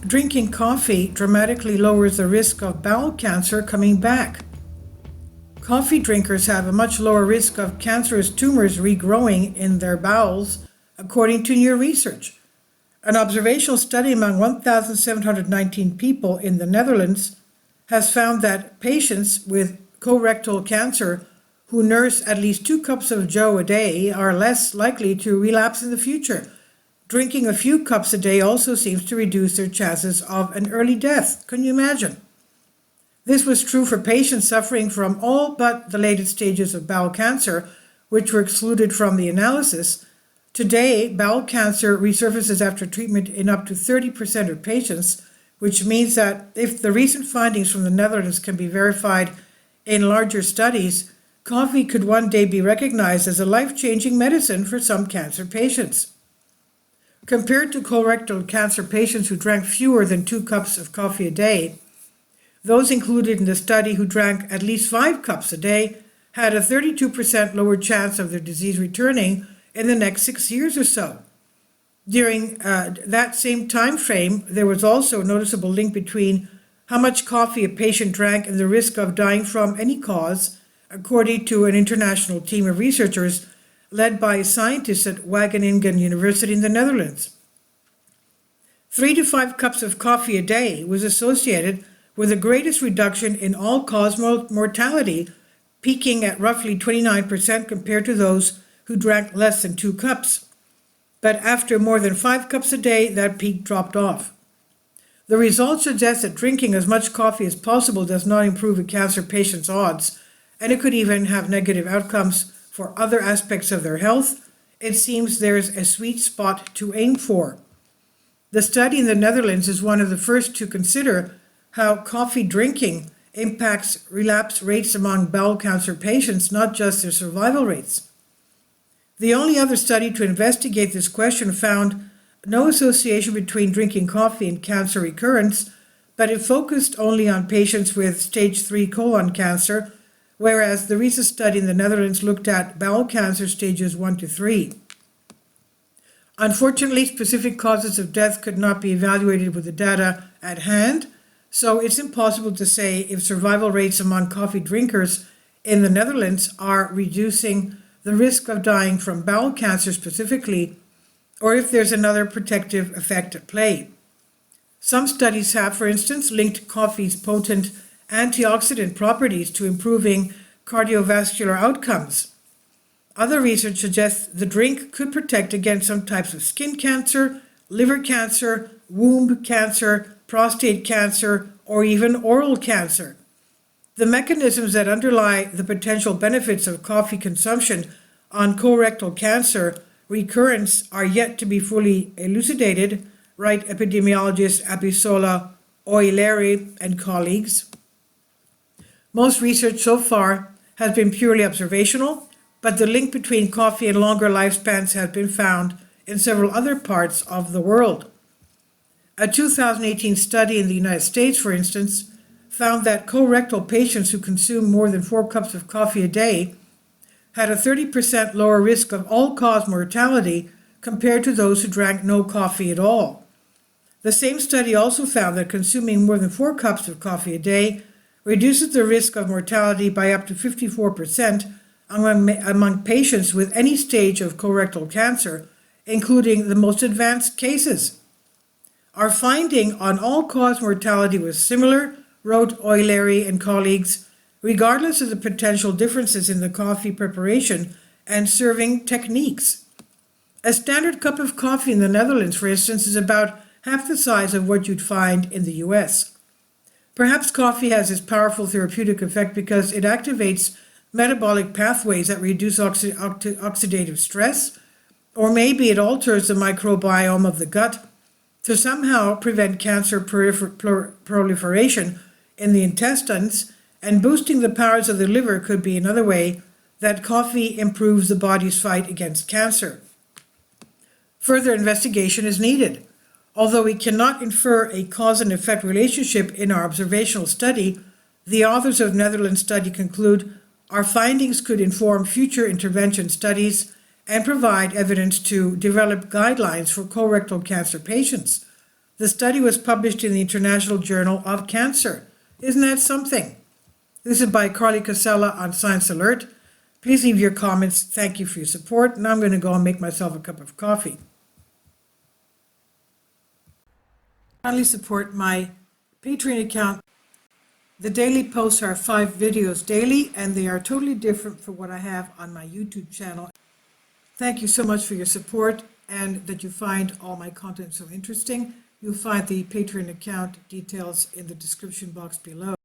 drinking coffee dramatically lowers the risk of bowel cancer coming back. Coffee drinkers have a much lower risk of cancerous tumors regrowing in their bowels, according to new research. An observational study among 1,719 people in the Netherlands has found that patients with colorectal cancer who nurse at least 2 cups of joe a day are less likely to relapse in the future. Drinking a few cups a day also seems to reduce their chances of an early death. Can you imagine? This was true for patients suffering from all but the latest stages of bowel cancer, which were excluded from the analysis. Today, bowel cancer resurfaces after treatment in up to 30% of patients, which means that if the recent findings from the Netherlands can be verified in larger studies, coffee could one day be recognized as a life-changing medicine for some cancer patients. Compared to colorectal cancer patients who drank fewer than 2 cups of coffee a day, those included in the study who drank at least 5 cups a day had a 32% lower chance of their disease returning in the next 6 years or so. During that same time frame, there was also a noticeable link between how much coffee a patient drank and the risk of dying from any cause, according to an international team of researchers led by scientists at Wageningen University in the Netherlands. 3 to 5 cups of coffee a day was associated with the greatest reduction in all-cause mortality, peaking at roughly 29% compared to those who drank less than 2 cups. But after more than 5 cups a day, that peak dropped off. The results suggest that drinking as much coffee as possible does not improve a cancer patient's odds, and it could even have negative outcomes for other aspects of their health. It seems there's a sweet spot to aim for. The study in the Netherlands is one of the first to consider how coffee drinking impacts relapse rates among bowel cancer patients, not just their survival rates. The only other study to investigate this question found no association between drinking coffee and cancer recurrence, but it focused only on patients with stage 3 colon cancer, whereas the recent study in the Netherlands looked at bowel cancer stages 1 to 3. Unfortunately, specific causes of death could not be evaluated with the data at hand, so it's impossible to say if survival rates among coffee drinkers in the Netherlands are reducing the risk of dying from bowel cancer specifically, or if there's another protective effect at play. Some studies have, for instance, linked coffee's potent antioxidant properties to improving cardiovascular outcomes. Other research suggests the drink could protect against some types of skin cancer, liver cancer, womb cancer, prostate cancer, or even oral cancer. The mechanisms that underlie the potential benefits of coffee consumption on colorectal cancer recurrence are yet to be fully elucidated, write epidemiologist Abisola Oileri and colleagues. Most research so far has been purely observational, but the link between coffee and longer lifespans has been found in several other parts of the world. A 2018 study in the United States, for instance, found that colorectal patients who consume more than 4 cups of coffee a day had a 30% lower risk of all-cause mortality compared to those who drank no coffee at all. The same study also found that consuming more than 4 cups of coffee a day reduces the risk of mortality by up to 54% among patients with any stage of colorectal cancer, including the most advanced cases. Our finding on all-cause mortality was similar, wrote Oileri and colleagues, regardless of the potential differences in the coffee preparation and serving techniques. A standard cup of coffee in the Netherlands, for instance, is about half the size of what you'd find in the US. Perhaps coffee has this powerful therapeutic effect because it activates metabolic pathways that reduce oxidative stress, or maybe it alters the microbiome of the gut to somehow prevent cancer proliferation in the intestines, and boosting the powers of the liver could be another way that coffee improves the body's fight against cancer. Further investigation is needed. Although we cannot infer a cause and effect relationship in our observational study, the authors of the Netherlands study conclude our findings could inform future intervention studies and provide evidence to develop guidelines for colorectal cancer patients. The study was published in the International Journal of Cancer. Isn't that something? This is by Carly Casella on Science Alert. Please leave your comments. Thank you for your support. Now I'm going to go and make myself a cup of coffee. Kindly support my Patreon account. The daily posts are 5 videos daily, and they are totally different from what I have on my YouTube channel. Thank you so much for your support and that you find all my content so interesting. You'll find the Patreon account details in the description box below.